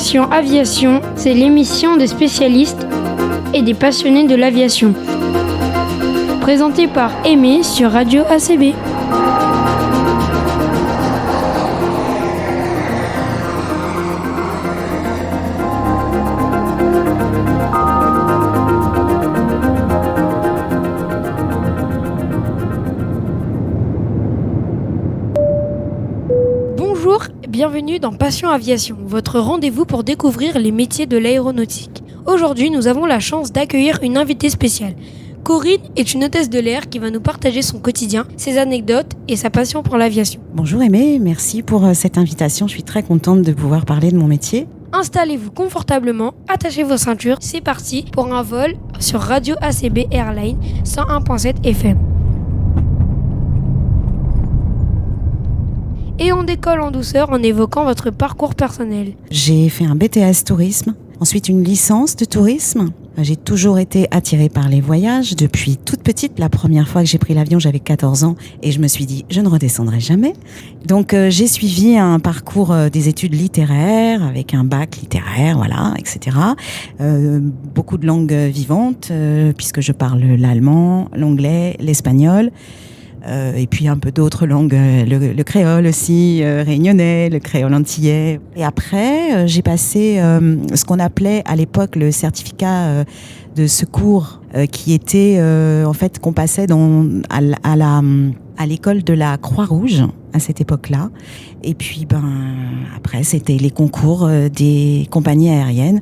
Passion Aviation, c'est l'émission des spécialistes et des passionnés de l'aviation. Présentée par Aimé sur Radio ACB. Bienvenue dans Passion Aviation, votre rendez-vous pour découvrir les métiers de l'aéronautique. Aujourd'hui, nous avons la chance d'accueillir une invitée spéciale. Corinne est une hôtesse de l'air qui va nous partager son quotidien, ses anecdotes et sa passion pour l'aviation. Bonjour Aimé, merci pour cette invitation. Je suis très contente de pouvoir parler de mon métier. Installez-vous confortablement, attachez vos ceintures, c'est parti pour un vol sur Radio ACB Airline 101.7 FM. Et on décolle en douceur en évoquant votre parcours personnel. J'ai fait un BTS tourisme, ensuite une licence de tourisme. J'ai toujours été attirée par les voyages depuis toute petite. La première fois que j'ai pris l'avion, j'avais 14 ans et je me suis dit, je ne redescendrai jamais. Donc j'ai suivi un parcours des études littéraires avec un bac littéraire, voilà, etc. Beaucoup de langues vivantes puisque je parle l'allemand, l'anglais, l'espagnol. Et puis un peu d'autres langues, le créole aussi, réunionnais, le créole antillais. Et après, j'ai passé ce qu'on appelait à l'époque le certificat de secours, qui était en fait qu'on passait à l'école de la Croix-Rouge à cette époque-là. Et puis après, c'était les concours des compagnies aériennes.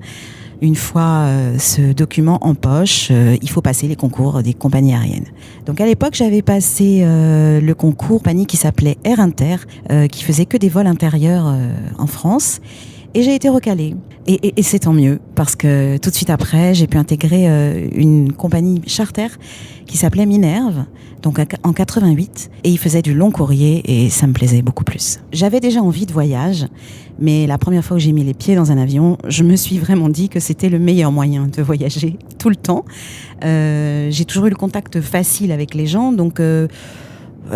Une fois ce document en poche, il faut passer les concours des compagnies aériennes. Donc à l'époque, j'avais passé le concours compagnie qui s'appelait Air Inter, qui faisait que des vols intérieurs en France. Et j'ai été recalée. Et c'est tant mieux, parce que tout de suite après, j'ai pu intégrer une compagnie charter qui s'appelait Minerve, donc en 88. Et il faisait du long courrier et ça me plaisait beaucoup plus. J'avais déjà envie de voyage, mais la première fois que j'ai mis les pieds dans un avion, je me suis vraiment dit que c'était le meilleur moyen de voyager tout le temps. J'ai toujours eu le contact facile avec les gens, donc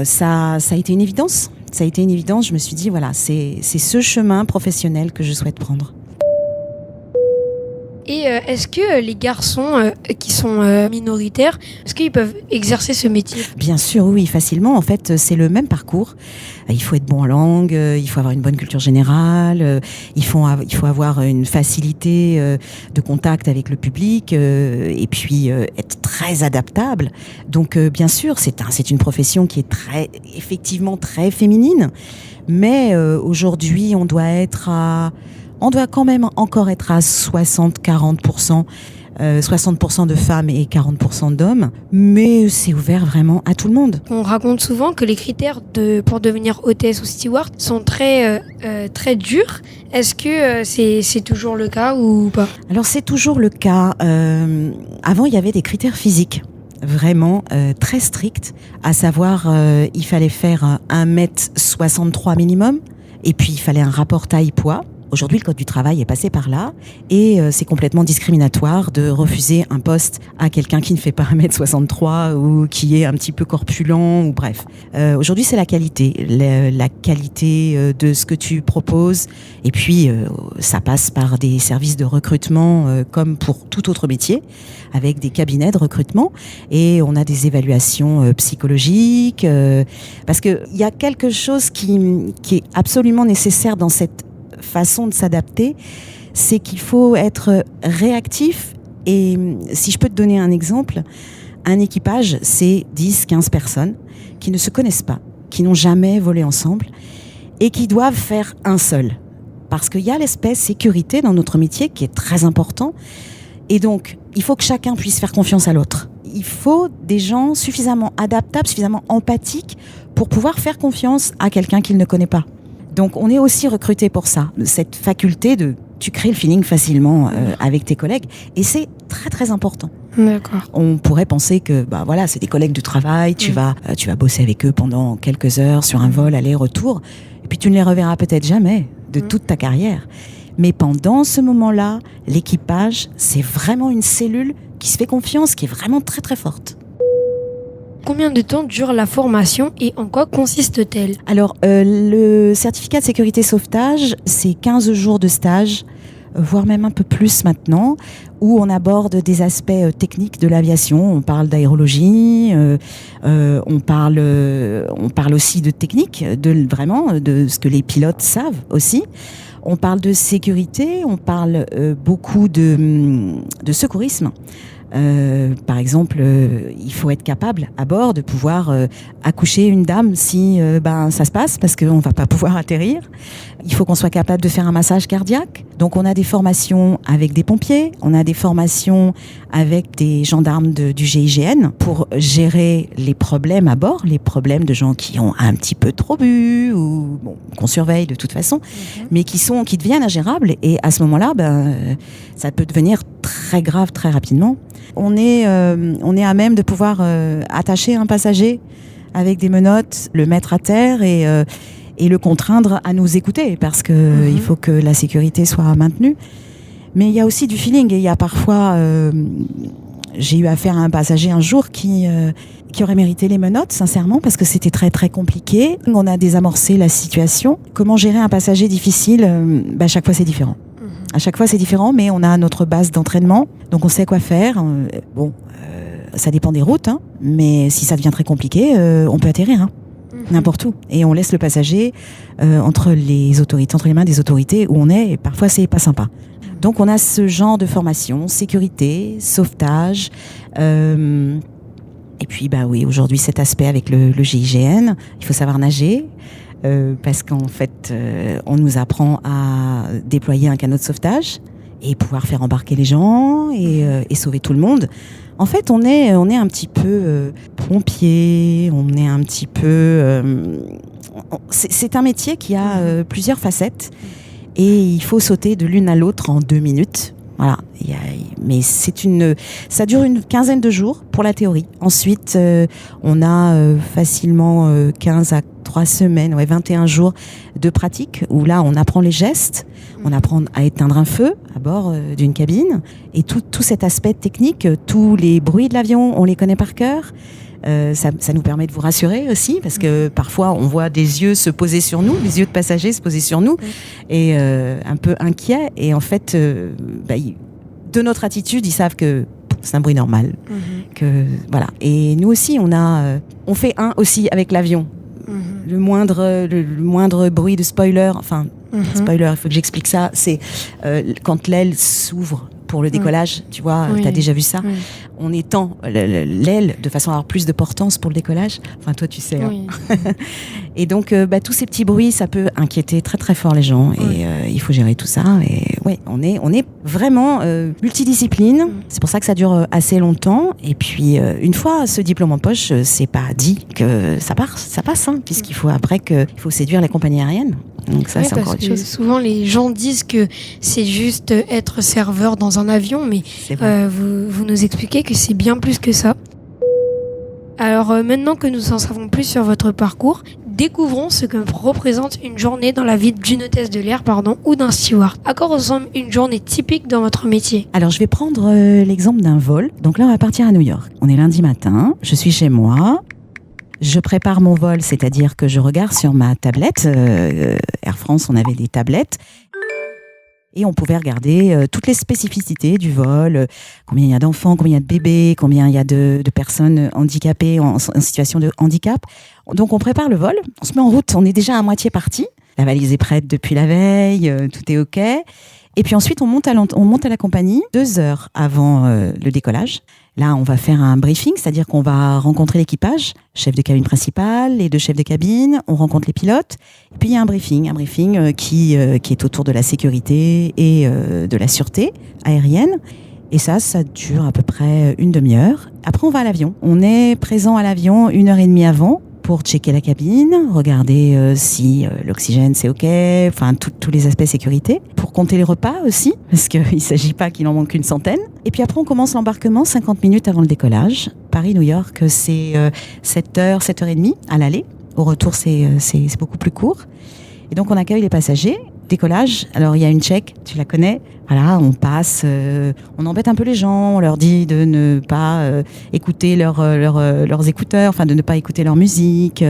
ça a été une évidence. Ça a été une évidence, je me suis dit, voilà, c'est ce chemin professionnel que je souhaite prendre. Et est-ce que les garçons qui sont minoritaires, est-ce qu'ils peuvent exercer ce métier ? Bien sûr, oui, facilement. En fait, c'est le même parcours. Il faut être bon en langue, il faut avoir une bonne culture générale, il faut avoir une facilité de contact avec le public et puis être très adaptable. Donc, bien sûr, c'est une profession qui est effectivement très féminine. Mais aujourd'hui, on doit quand même encore être à 60-40%, 60% de femmes et 40% d'hommes, mais c'est ouvert vraiment à tout le monde. On raconte souvent que les critères pour devenir hôtesse ou steward sont très durs. Est-ce que c'est toujours le cas ou pas ? Alors c'est toujours le cas. Avant, il y avait des critères physiques vraiment très stricts, à savoir il fallait faire 1m63 minimum, et puis il fallait un rapport taille-poids. Aujourd'hui, le Code du travail est passé par là et c'est complètement discriminatoire de refuser un poste à quelqu'un qui ne fait pas 1m63 ou qui est un petit peu corpulent ou bref. Aujourd'hui, c'est la qualité de ce que tu proposes et puis ça passe par des services de recrutement comme pour tout autre métier avec des cabinets de recrutement et on a des évaluations psychologiques parce que il y a quelque chose qui est absolument nécessaire dans cette façon de s'adapter, c'est qu'il faut être réactif. Et si je peux te donner un exemple, un équipage, c'est 10-15 personnes qui ne se connaissent pas, qui n'ont jamais volé ensemble et qui doivent faire un seul. Parce qu'il y a l'aspect sécurité dans notre métier qui est très important. Et donc, il faut que chacun puisse faire confiance à l'autre. Il faut des gens suffisamment adaptables, suffisamment empathiques pour pouvoir faire confiance à quelqu'un qu'il ne connaît pas. Donc, on est aussi recruté pour ça, cette faculté tu crées le feeling facilement avec tes collègues, et c'est très très important. D'accord. On pourrait penser que c'est des collègues du travail, tu vas bosser avec eux pendant quelques heures sur un vol aller-retour, et puis tu ne les reverras peut-être jamais de toute ta carrière. Mais pendant ce moment-là, l'équipage, c'est vraiment une cellule qui se fait confiance, qui est vraiment très très forte. Combien de temps dure la formation et en quoi consiste-t-elle ? Alors, le certificat de sécurité sauvetage, c'est 15 jours de stage voire même un peu plus maintenant, où on aborde des aspects techniques de l'aviation. On parle d'aérologie, on parle aussi de technique, vraiment de ce que les pilotes savent aussi. On parle de sécurité, on parle beaucoup de secourisme. Par exemple, il faut être capable à bord de pouvoir accoucher une dame si ça se passe, parce qu'on va pas pouvoir atterrir. Il faut qu'on soit capable de faire un massage cardiaque. Donc on a des formations avec des pompiers, on a des formations avec des gendarmes du GIGN pour gérer les problèmes à bord, les problèmes de gens qui ont un petit peu trop bu ou qu'on surveille de toute façon, mais qui deviennent ingérables. Et à ce moment-là, ça peut devenir très grave très rapidement. On est à même de pouvoir attacher un passager avec des menottes, le mettre à terre et le contraindre à nous écouter, parce que il faut que la sécurité soit maintenue. Mais il y a aussi du feeling, et il y a parfois j'ai eu affaire à un passager un jour qui aurait mérité les menottes, sincèrement, parce que c'était très très compliqué. On a désamorcé la situation. Comment gérer un passager difficile, à chaque fois c'est différent. À chaque fois c'est différent, mais on a notre base d'entraînement, donc on sait quoi faire. Ça dépend des routes, mais si ça devient très compliqué, on peut atterrir. N'importe où. Et on laisse le passager entre les mains des autorités où on est, et parfois c'est pas sympa. Donc on a ce genre de formation, sécurité, sauvetage, et puis oui, aujourd'hui cet aspect avec le GIGN, il faut savoir nager, parce qu'en fait on nous apprend à déployer un canot de sauvetage et pouvoir faire embarquer les gens et sauver tout le monde. En fait, on est un petit peu pompier, on est un petit peu... c'est un métier qui a plusieurs facettes, et il faut sauter de l'une à l'autre en 2 minutes. Voilà. Mais ça dure une quinzaine de jours pour la théorie. Ensuite, on a facilement 15 à 3 semaines, 21 jours de pratique, où là, on apprend les gestes, on apprend à éteindre un feu à bord d'une cabine, et tout cet aspect technique, tous les bruits de l'avion, on les connaît par cœur. Ça nous permet de vous rassurer aussi, parce que parfois on voit des yeux se poser sur nous, des yeux de passagers se poser sur nous, et un peu inquiets. Et en fait, de notre attitude, ils savent que c'est un bruit normal. Que voilà. Et nous aussi, on fait un aussi avec l'avion. Le moindre bruit de spoiler, spoiler, il faut que j'explique ça, c'est quand l'aile s'ouvre pour le décollage, tu vois, t'as déjà vu ça. On étend l'aile de façon à avoir plus de portance pour le décollage. Enfin, toi, tu sais. Oui. Et donc, tous ces petits bruits, ça peut inquiéter très très fort les gens, et il faut gérer tout ça. Et on est vraiment multidiscipline. C'est pour ça que ça dure assez longtemps. Et puis, une fois ce diplôme en poche, c'est pas dit que ça passe, puisqu'il faut après il faut séduire les compagnies aériennes. Donc ça, c'est encore autre chose. Souvent, les gens disent que c'est juste être serveur dans un avion, mais vous nous expliquez que c'est bien plus que ça. Alors maintenant que nous en savons plus sur votre parcours, découvrons ce que représente une journée dans la vie d'une hôtesse de l'air, ou d'un steward. À quoi ressemble une journée typique dans votre métier ? Alors je vais prendre l'exemple d'un vol. Donc là, on va partir à New York. On est lundi matin, je suis chez moi. Je prépare mon vol, c'est-à-dire que je regarde sur ma tablette. Air France, on avait des tablettes. Et on pouvait regarder toutes les spécificités du vol, combien il y a d'enfants, combien il y a de bébés, combien il y a de personnes handicapées en situation de handicap. Donc on prépare le vol, on se met en route, on est déjà à moitié parti. La valise est prête depuis la veille, tout est OK. Et puis ensuite, on monte à la compagnie 2 heures avant le décollage. Là, on va faire un briefing, c'est-à-dire qu'on va rencontrer l'équipage, chef de cabine principal, les 2 chefs de cabine, on rencontre les pilotes. Et puis il y a un briefing qui est autour de la sécurité et de la sûreté aérienne. Et ça dure à peu près une demi-heure. Après, on va à l'avion. On est présent à l'avion 1h30 avant pour checker la cabine, regarder si l'oxygène c'est OK, enfin tous les aspects sécurité, pour compter les repas aussi, parce qu'il ne s'agit pas qu'il en manque une centaine. Et puis après, on commence l'embarquement 50 minutes avant le décollage. Paris-New York, c'est 7h, 7h30 à l'aller. Au retour, c'est beaucoup plus court. Et donc, on accueille les passagers. Décollage, alors il y a une check, tu la connais. Voilà, on passe, on embête un peu les gens, on leur dit de ne pas écouter leurs écouteurs, enfin de ne pas écouter leur musique.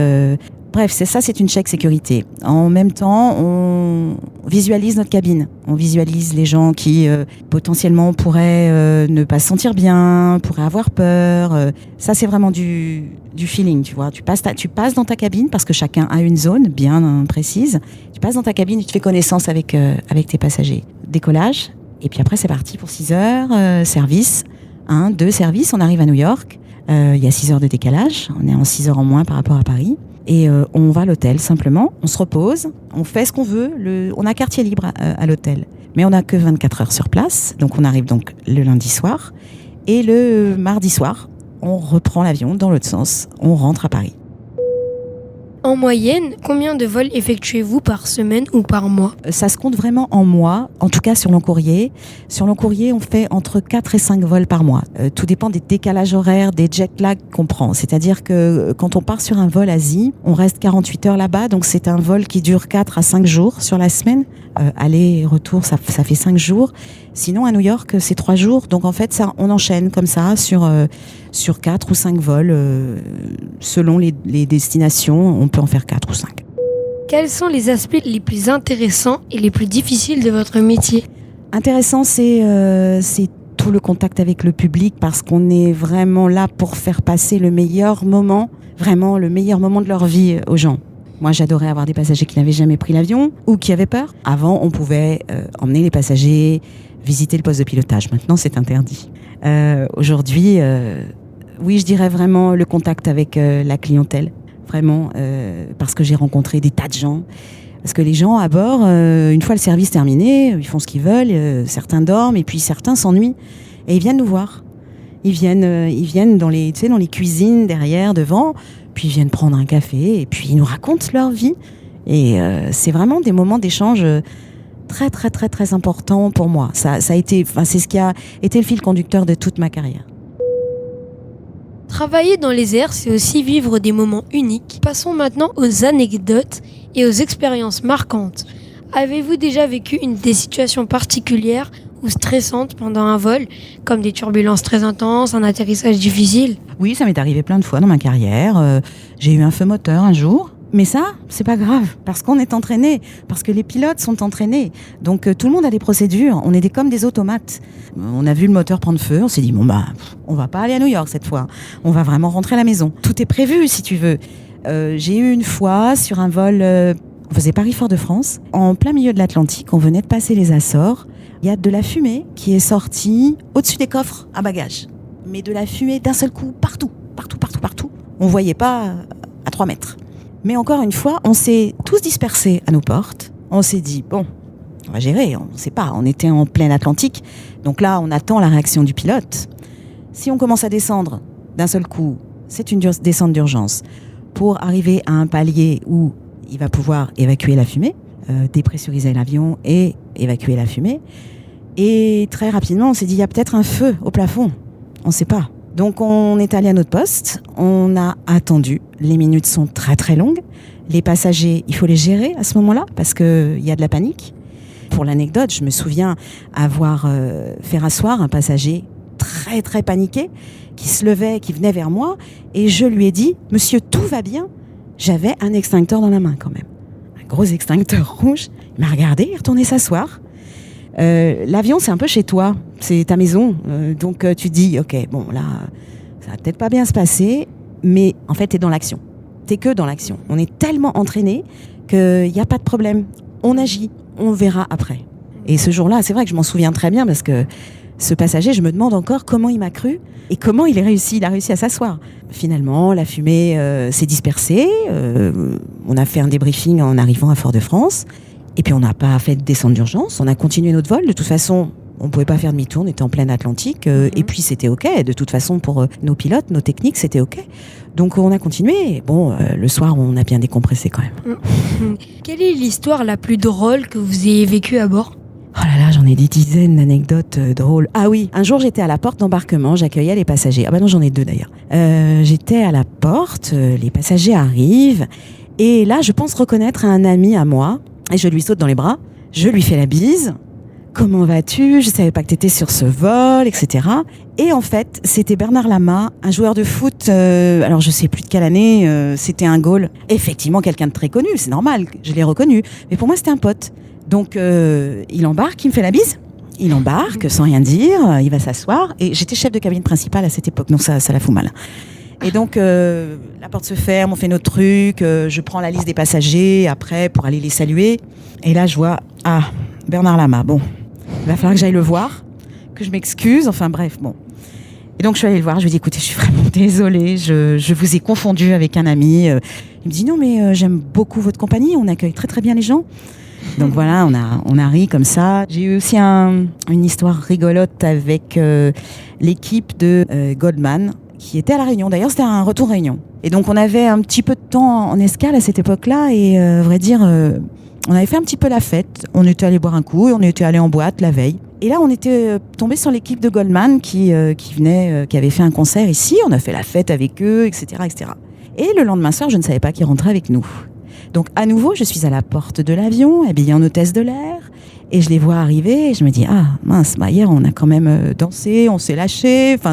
Bref, c'est une check sécurité. En même temps, on visualise notre cabine. On visualise les gens qui potentiellement pourraient ne pas se sentir bien, pourraient avoir peur. Ça, c'est vraiment du feeling, tu vois. Tu passes dans ta cabine parce que chacun a une zone bien précise. Tu passes dans ta cabine et tu fais connaissance avec tes passagers. Décollage. Et puis après, c'est parti pour 6 heures. Service. 2 services. On arrive à New York. Il y a 6 heures de décalage. On est en 6 heures en moins par rapport à Paris. Et on va à l'hôtel simplement, on se repose, on fait ce qu'on veut, on a quartier libre à l'hôtel. Mais on n'a que 24 heures sur place, donc on arrive donc le lundi soir. Et le mardi soir, on reprend l'avion dans l'autre sens, on rentre à Paris. En moyenne, combien de vols effectuez-vous par semaine ou par mois ? Ça se compte vraiment en mois, en tout cas sur long courrier. Sur long courrier, on fait entre 4 et 5 vols par mois. Tout dépend des décalages horaires, des jet lag qu'on prend. C'est-à-dire que quand on part sur un vol Asie, on reste 48 heures là-bas, donc c'est un vol qui dure 4 à 5 jours sur la semaine. Aller et retour, ça fait 5 jours. Sinon, à New York, c'est 3 jours. Donc en fait, ça, on enchaîne comme ça sur 4 ou 5 vols. Selon les destinations, on peut en faire 4 ou 5. Quels sont les aspects les plus intéressants et les plus difficiles de votre métier ? Intéressant, c'est tout le contact avec le public parce qu'on est vraiment là pour faire passer le meilleur moment, vraiment le meilleur moment de leur vie aux gens. Moi, j'adorais avoir des passagers qui n'avaient jamais pris l'avion ou qui avaient peur. Avant, on pouvait emmener les passagers, visiter le poste de pilotage. Maintenant, c'est interdit. Aujourd'hui, oui, je dirais vraiment le contact avec la clientèle. Vraiment, parce que j'ai rencontré des tas de gens. Parce que les gens à bord, une fois le service terminé, ils font ce qu'ils veulent. Certains dorment et puis certains s'ennuient. Et ils viennent nous voir. Ils viennent dans les cuisines derrière, devant. Puis ils viennent prendre un café et puis ils nous racontent leur vie. Et c'est vraiment des moments d'échange très, très, très, très importants pour moi. Ça a été, c'est ce qui a été le fil conducteur de toute ma carrière. Travailler dans les airs, c'est aussi vivre des moments uniques. Passons maintenant aux anecdotes et aux expériences marquantes. Avez-vous déjà vécu des situations particulières ou stressantes pendant un vol, comme des turbulences très intenses, un atterrissage difficile ? Oui, ça m'est arrivé plein de fois dans ma carrière. J'ai eu un feu moteur un jour. Mais ça, c'est pas grave, parce qu'on est entraîné, parce que les pilotes sont entraînés. Donc tout le monde a des procédures, on est comme des automates. On a vu le moteur prendre feu, on s'est dit, on va pas aller à New York cette fois. On va vraiment rentrer à la maison. Tout est prévu, si tu veux. J'ai eu une fois, sur un vol, on faisait Paris-Fort-de-France, en plein milieu de l'Atlantique, on venait de passer les Açores. Il y a de la fumée qui est sortie au-dessus des coffres à bagages. Mais de la fumée d'un seul coup, partout. On voyait pas à 3 mètres. Mais encore une fois, on s'est tous dispersés à nos portes. On s'est dit, on va gérer, on ne sait pas, on était en plein Atlantique. Donc là, on attend la réaction du pilote. Si on commence à descendre d'un seul coup, c'est une descente d'urgence pour arriver à un palier où il va pouvoir évacuer la fumée, dépressuriser l'avion et évacuer la fumée. Et très rapidement, on s'est dit, il y a peut-être un feu au plafond. On ne sait pas. Donc on est allé à notre poste, on a attendu. Les minutes sont très très longues. Les passagers, il faut les gérer à ce moment-là parce qu'il y a de la panique. Pour l'anecdote, je me souviens avoir fait rasseoir un passager très très paniqué qui se levait, qui venait vers moi et je lui ai dit « Monsieur, tout va bien ?» J'avais un extincteur dans la main quand même. Un gros extincteur rouge. Il m'a regardé, il est retourné s'asseoir. L'avion, c'est un peu chez toi, c'est ta maison. Donc tu dis, ok, là, ça va peut-être pas bien se passer, mais en fait, t'es dans l'action. T'es que dans l'action. On est tellement entraîné qu'il n'y a pas de problème. On agit, on verra après. Et ce jour-là, c'est vrai que je m'en souviens très bien parce que ce passager, je me demande encore comment il m'a cru et comment il a réussi à s'asseoir. Finalement, la fumée s'est dispersée. On a fait un débriefing en arrivant à Fort-de-France. Et puis on n'a pas fait de descente d'urgence, on a continué notre vol. De toute façon, on ne pouvait pas faire demi-tour, on était en plein Atlantique. Et puis c'était OK, de toute façon pour nos pilotes, nos techniques, c'était OK. Donc on a continué. Le soir, on a bien décompressé quand même. Quelle est l'histoire la plus drôle que vous ayez vécue à bord ? Oh là là, j'en ai des dizaines d'anecdotes drôles. Ah oui, un jour j'étais à la porte d'embarquement, j'accueillais les passagers. Ah non, j'en ai 2 d'ailleurs. J'étais à la porte, les passagers arrivent. Et là, je pense reconnaître un ami à moi. Et je lui saute dans les bras, je lui fais la bise. comment vas-tu? Je savais pas que t'étais sur ce vol, etc. Et en fait, c'était Bernard Lama, un joueur de foot, alors je sais plus de quelle année, c'était un goal. Effectivement, quelqu'un de très connu, c'est normal, je l'ai reconnu. Mais pour moi, c'était un pote. Donc, il embarque, il me fait la bise. Il embarque sans rien dire, il va s'asseoir. Et j'étais chef de cabine principale à cette époque, donc ça la fout mal. Et donc, la porte se ferme, on fait notre truc, je prends la liste des passagers après pour aller les saluer. Et là, je vois, Bernard Lama, bon, il va falloir que j'aille le voir, que je m'excuse, enfin bref, bon. Et donc, je suis allée le voir, je lui ai dit, écoutez, je suis vraiment désolée, je vous ai confondu avec un ami. Il me dit, non, mais j'aime beaucoup votre compagnie, on accueille très très bien les gens. Donc voilà, on a ri comme ça. J'ai eu aussi une histoire rigolote avec l'équipe de Goldman qui était à La Réunion. D'ailleurs, c'était un retour Réunion. Et donc, on avait un petit peu de temps en escale à cette époque-là. Et à vrai dire, on avait fait un petit peu la fête. On était allé boire un coup et on était allé en boîte la veille. Et là, on était tombé sur l'équipe de Goldman qui venait, qui avait fait un concert ici. On a fait la fête avec eux, etc., etc. Et le lendemain soir, je ne savais pas qui rentrait avec nous. Donc, à nouveau, je suis à la porte de l'avion, habillée en hôtesse de l'air, et je les vois arriver, et je me dis, mince, hier, on a quand même dansé, on s'est lâché, enfin,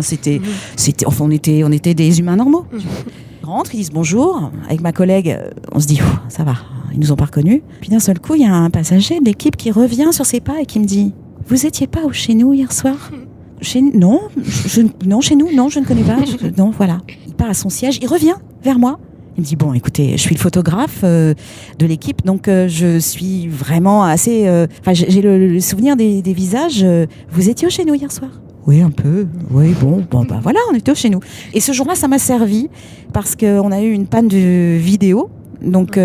on était des humains normaux. Ils rentrent, ils disent bonjour, avec ma collègue, on se dit, ça va, ils nous ont pas reconnus. Puis d'un seul coup, il y a un passager de l'équipe qui revient sur ses pas et qui me dit, vous étiez pas chez nous hier soir? Non, chez nous, non, je ne connais pas, non, voilà. Il part à son siège, il revient vers moi. Il me dit, bon, écoutez, je suis le photographe de l'équipe, donc je suis vraiment assez... j'ai le souvenir des visages. Vous étiez chez nous hier soir? Oui, un peu. Oui, bon, voilà, on était chez nous. Et ce jour-là, ça m'a servi parce qu'on a eu une panne de vidéo. Donc,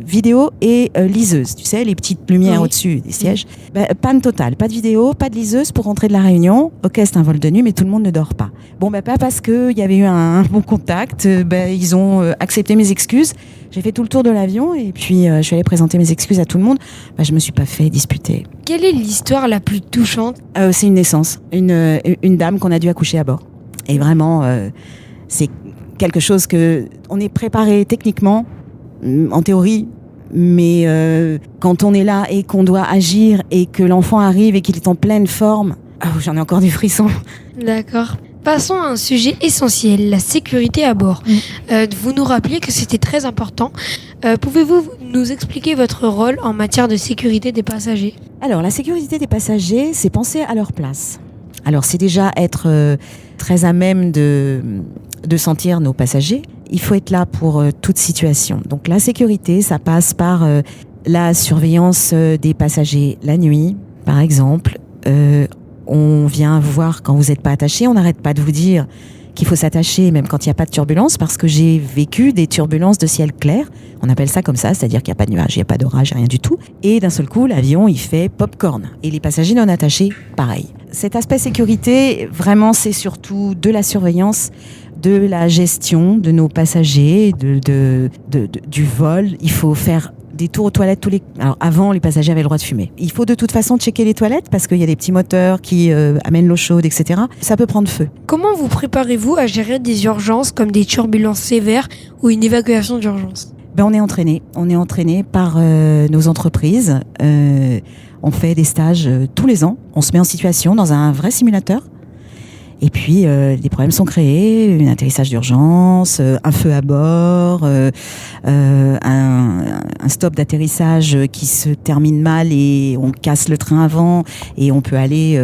vidéo et liseuse, tu sais, les petites lumières au-dessus des sièges. Panne totale, pas de vidéo, pas de liseuse pour rentrer de la Réunion. Ok, c'est un vol de nuit, mais tout le monde ne dort pas. Bon, pas parce qu'il y avait eu un bon contact, ils ont accepté mes excuses. J'ai fait tout le tour de l'avion et puis je suis allée présenter mes excuses à tout le monde. Je me suis pas fait disputer. Quelle est l'histoire la plus touchante? C'est une naissance, une dame qu'on a dû accoucher à bord. Et vraiment, c'est quelque chose que on est préparé techniquement, en théorie, mais quand on est là et qu'on doit agir et que l'enfant arrive et qu'il est en pleine forme, j'en ai encore des frissons. D'accord. Passons à un sujet essentiel, la sécurité à bord. Vous nous rappeliez que c'était très important. Pouvez-vous nous expliquer votre rôle en matière de sécurité des passagers? Alors, la sécurité des passagers, c'est penser à leur place. Alors, c'est déjà être très à même de sentir nos passagers. Il faut être là pour toute situation. Donc la sécurité, ça passe par la surveillance des passagers la nuit, par exemple. On vient vous voir quand vous n'êtes pas attaché. On n'arrête pas de vous dire qu'il faut s'attacher même quand il n'y a pas de turbulence, parce que j'ai vécu des turbulences de ciel clair. On appelle ça comme ça, c'est-à-dire qu'il n'y a pas de nuages, il n'y a pas d'orage, rien du tout. Et d'un seul coup, l'avion, il fait popcorn. Et les passagers non attachés, pareil. Cet aspect sécurité, vraiment, c'est surtout de la surveillance, de la gestion de nos passagers, du vol. Il faut faire des tours aux toilettes Alors avant, les passagers avaient le droit de fumer. Il faut de toute façon checker les toilettes parce qu'il y a des petits moteurs qui amènent l'eau chaude, etc. Ça peut prendre feu. Comment vous préparez-vous à gérer des urgences comme des turbulences sévères ou une évacuation d'urgence? On est entraîné. On est entraîné par nos entreprises. On fait des stages tous les ans. On se met en situation dans un vrai simulateur. Et puis, des problèmes sont créés, un atterrissage d'urgence, un feu à bord, un stop d'atterrissage qui se termine mal et on casse le train avant et on peut aller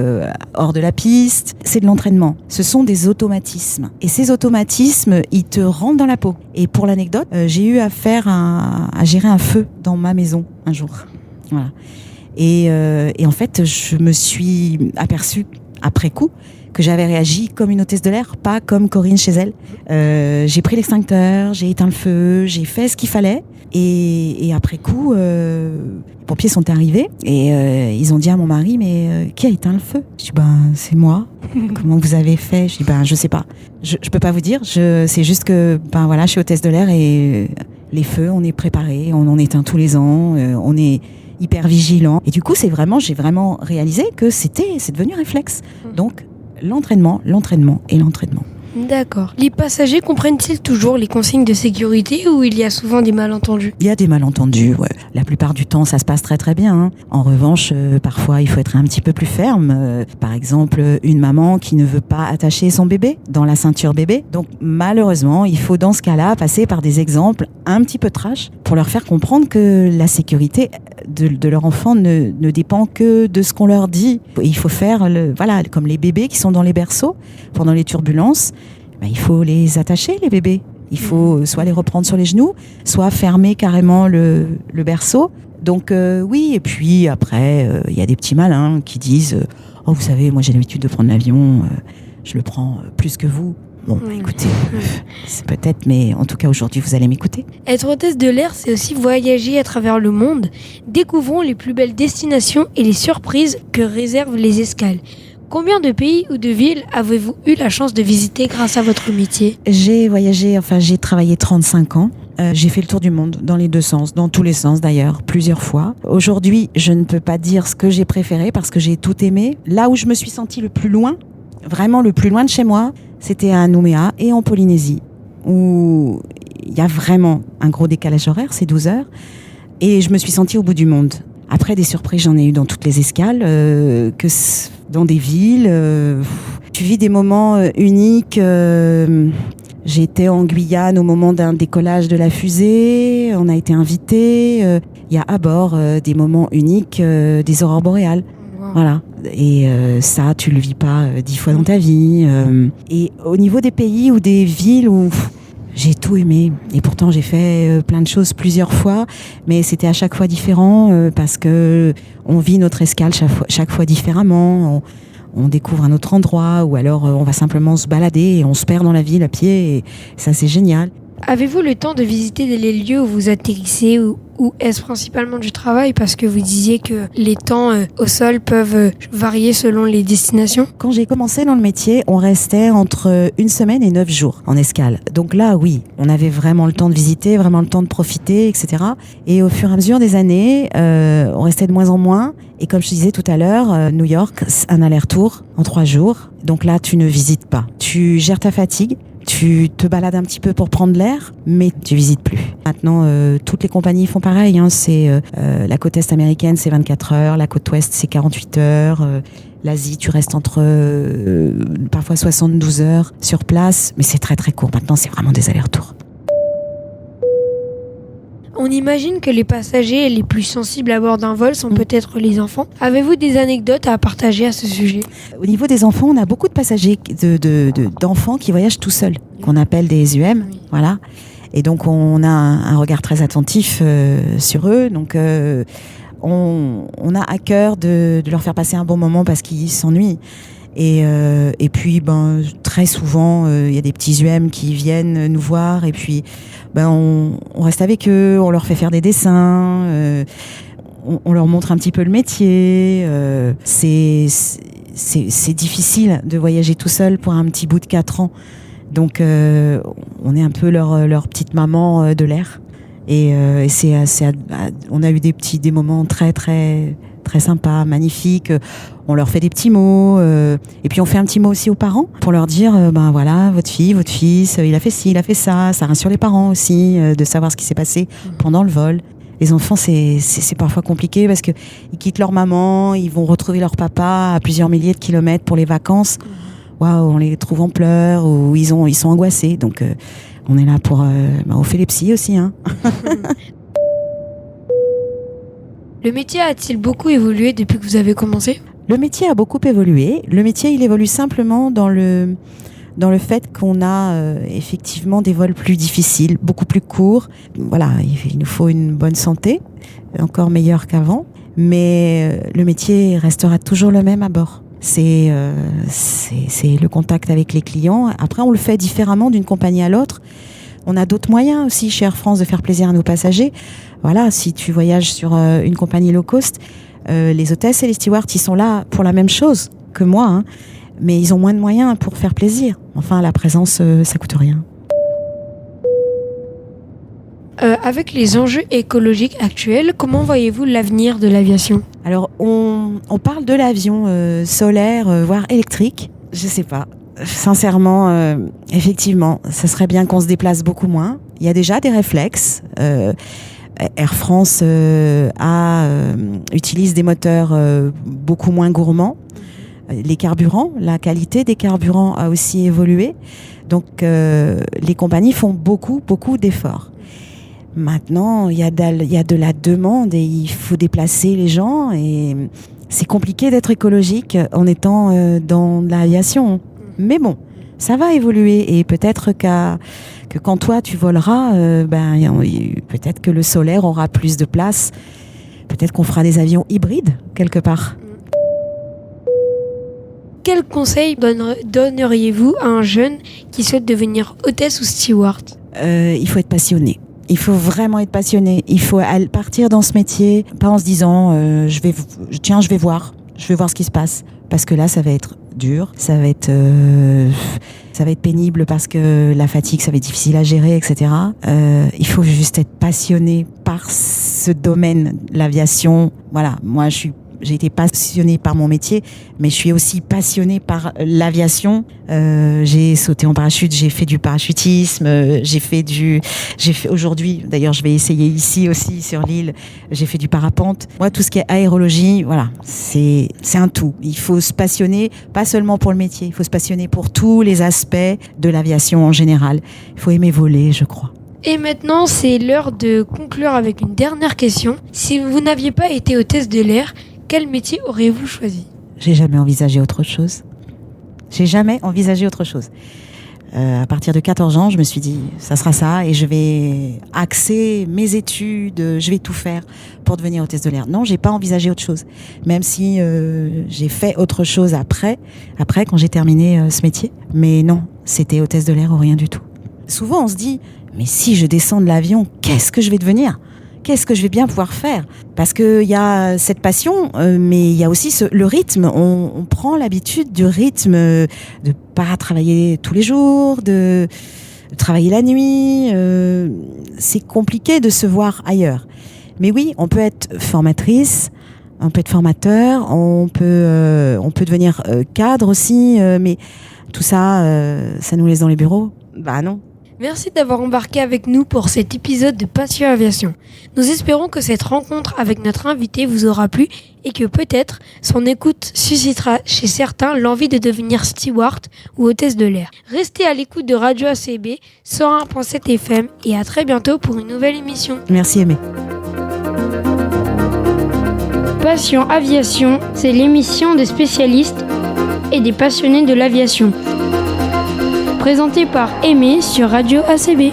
hors de la piste. C'est de l'entraînement. Ce sont des automatismes. Et ces automatismes, ils te rentrent dans la peau. Et pour l'anecdote, j'ai eu affaire à gérer un feu dans ma maison un jour. Voilà. Et en fait, je me suis aperçue après coup que j'avais réagi comme une hôtesse de l'air, pas comme Corinne chez elle. J'ai pris l'extincteur, j'ai éteint le feu, j'ai fait ce qu'il fallait. Et après coup, les pompiers sont arrivés et ils ont dit à mon mari, mais qui a éteint le feu? Je dis, c'est moi. Comment vous avez fait? Je dis, je sais pas. Je peux pas vous dire. C'est juste que, voilà, je suis hôtesse de l'air et les feux, on est préparés, on en éteint tous les ans, on est hyper vigilant. Et du coup, j'ai vraiment réalisé que c'est devenu réflexe. Donc, l'entraînement. D'accord. Les passagers comprennent-ils toujours les consignes de sécurité ou il y a souvent des malentendus? Il y a des malentendus, ouais. La plupart du temps, ça se passe très très bien, hein. En revanche, parfois, il faut être un petit peu plus ferme. Par exemple, une maman qui ne veut pas attacher son bébé dans la ceinture bébé. Donc, malheureusement, il faut dans ce cas-là passer par des exemples un petit peu trash pour leur faire comprendre que la sécurité de leur enfant ne dépend que de ce qu'on leur dit. Il faut faire, comme les bébés qui sont dans les berceaux pendant les turbulences, il faut les attacher, les bébés. Il faut soit les reprendre sur les genoux, soit fermer carrément le berceau. Donc oui, et puis après, il y a des petits malins qui disent « Oh, vous savez, moi j'ai l'habitude de prendre l'avion, je le prends plus que vous. » Bon, écoutez, c'est peut-être, mais en tout cas aujourd'hui, vous allez m'écouter. Être hôtesse de l'air, c'est aussi voyager à travers le monde. Découvrons les plus belles destinations et les surprises que réservent les escales. Combien de pays ou de villes avez-vous eu la chance de visiter grâce à votre métier ? J'ai travaillé 35 ans. J'ai fait le tour du monde dans les deux sens, dans tous les sens d'ailleurs, plusieurs fois. Aujourd'hui, je ne peux pas dire ce que j'ai préféré parce que j'ai tout aimé. Là où je me suis sentie le plus loin, vraiment le plus loin de chez moi, c'était à Nouméa et en Polynésie, où il y a vraiment un gros décalage horaire, c'est 12 heures, et je me suis sentie au bout du monde. Après, des surprises, j'en ai eu dans toutes les escales, dans des villes. Tu vis des moments uniques. J'étais en Guyane au moment d'un décollage de la fusée. On a été invités. Il y a à bord des moments uniques, des aurores boréales. Wow. Voilà. Et ça, tu le vis pas 10 fois dans ta vie. Et au niveau des pays ou des villes où j'ai tout aimé. Et pourtant, j'ai fait plein de choses plusieurs fois, mais c'était à chaque fois différent parce que on vit notre escale chaque fois différemment. On découvre un autre endroit ou alors on va simplement se balader et on se perd dans la ville à pied. Et ça, c'est génial. Avez-vous le temps de visiter les lieux où vous atterrissez ou est-ce principalement du travail parce que vous disiez que les temps au sol peuvent varier selon les destinations ? Quand j'ai commencé dans le métier, on restait entre 1 semaine et 9 jours en escale. Donc là, oui, on avait vraiment le temps de visiter, vraiment le temps de profiter, etc. Et au fur et à mesure des années, on restait de moins en moins. Et comme je te disais tout à l'heure, New York, un aller-retour en 3 jours. Donc là, tu ne visites pas. Tu gères ta fatigue. Tu te balades un petit peu pour prendre l'air, mais tu visites plus. Maintenant, toutes les compagnies font pareil. C'est la côte est américaine, c'est 24 heures. La côte ouest, c'est 48 heures. L'Asie, tu restes entre parfois 72 heures sur place, mais c'est très très court. Maintenant, c'est vraiment des allers-retours. On imagine que les passagers les plus sensibles à bord d'un vol sont peut-être les enfants. Avez-vous des anecdotes à partager à ce sujet ? Au niveau des enfants, on a beaucoup de passagers d'enfants qui voyagent tout seuls, qu'on appelle des UM. Oui. Voilà. Et donc, on a un regard très attentif sur eux. Donc, on a à cœur de leur faire passer un bon moment parce qu'ils s'ennuient. Et puis, très souvent, il y a des petits UM qui viennent nous voir et puis, on reste avec eux, on leur fait faire des dessins, on leur montre un petit peu le métier. C'est difficile de voyager tout seul pour un petit bout de 4 ans. Donc, on est un peu leur petite maman de l'air. Et on a eu des moments très, très, très sympas, magnifiques. On leur fait des petits mots. Et puis, on fait un petit mot aussi aux parents pour leur dire, voilà, votre fille, votre fils, il a fait ci, il a fait ça. Ça rassure les parents aussi de savoir ce qui s'est passé pendant le vol. Les enfants, c'est parfois compliqué parce qu'ils quittent leur maman, ils vont retrouver leur papa à plusieurs milliers de kilomètres pour les vacances. Waouh, on les trouve en pleurs ou ils sont angoissés. Donc, on est là pour... on fait les psys aussi. Hein. Le métier a-t-il beaucoup évolué depuis que vous avez commencé ? Le métier a beaucoup évolué. Le métier, il évolue simplement dans le fait qu'on a effectivement des vols plus difficiles, beaucoup plus courts. Voilà, il nous faut une bonne santé, encore meilleure qu'avant. Mais le métier restera toujours le même à bord. C'est le contact avec les clients. Après, on le fait différemment d'une compagnie à l'autre. On a d'autres moyens aussi chez Air France de faire plaisir à nos passagers. Voilà, si tu voyages sur une compagnie low cost, les hôtesses et les stewards, ils sont là pour la même chose que moi, hein, mais ils ont moins de moyens pour faire plaisir. Enfin, la présence, ça coûte rien. Avec les enjeux écologiques actuels, comment voyez-vous l'avenir de l'aviation ? Alors, on parle de l'avion solaire, voire électrique. Je sais pas. Sincèrement, effectivement, ça serait bien qu'on se déplace beaucoup moins. Il y a déjà des réflexes. Air France utilise des moteurs beaucoup moins gourmands. Les carburants, la qualité des carburants a aussi évolué. Donc, les compagnies font beaucoup d'efforts. Maintenant, il y a de la demande et il faut déplacer les gens. Et c'est compliqué d'être écologique en étant dans l'aviation. Mais bon, ça va évoluer. Et peut-être que quand toi, tu voleras, peut-être que le solaire aura plus de place. Peut-être qu'on fera des avions hybrides quelque part. Quel conseil donneriez-vous à un jeune qui souhaite devenir hôtesse ou steward ? Il faut être passionné. Il faut vraiment être passionné. Il faut partir dans ce métier, pas en se disant je vais voir ce qui se passe. Parce que là, ça va être dur, ça va être pénible parce que la fatigue, ça va être difficile à gérer, etc. Il faut juste être passionné par ce domaine, l'aviation. Voilà, moi, j'ai été passionnée par mon métier, mais je suis aussi passionnée par l'aviation. J'ai sauté en parachute, j'ai fait du parachutisme, aujourd'hui, d'ailleurs je vais essayer ici aussi sur l'île, j'ai fait du parapente. Moi, tout ce qui est aérologie, voilà, c'est un tout. Il faut se passionner, pas seulement pour le métier, il faut se passionner pour tous les aspects de l'aviation en général. Il faut aimer voler, je crois. Et maintenant, c'est l'heure de conclure avec une dernière question. Si vous n'aviez pas été hôtesse de l'air, quel métier auriez-vous choisi ? J'ai jamais envisagé autre chose. À partir de 14 ans, je me suis dit, ça sera ça, et je vais axer mes études, je vais tout faire pour devenir hôtesse de l'air. Non, j'ai pas envisagé autre chose. Même si j'ai fait autre chose après quand j'ai terminé ce métier. Mais non, c'était hôtesse de l'air ou rien du tout. Souvent, on se dit, mais si je descends de l'avion, qu'est-ce que je vais devenir ? Qu'est-ce que je vais bien pouvoir faire ? Parce qu'il y a cette passion, mais il y a aussi le rythme. On prend l'habitude du rythme, de pas travailler tous les jours, de travailler la nuit. C'est compliqué de se voir ailleurs. Mais oui, on peut être formatrice, on peut être formateur, on peut devenir cadre aussi. Mais tout ça, ça nous laisse dans les bureaux ? Bah non. Merci d'avoir embarqué avec nous pour cet épisode de Passion Aviation. Nous espérons que cette rencontre avec notre invité vous aura plu et que peut-être son écoute suscitera chez certains l'envie de devenir steward ou hôtesse de l'air. Restez à l'écoute de Radio ACB 101.7 FM et à très bientôt pour une nouvelle émission. Merci Aimé. Passion Aviation, c'est l'émission des spécialistes et des passionnés de l'aviation. Présenté par Aimé sur Radio ACB.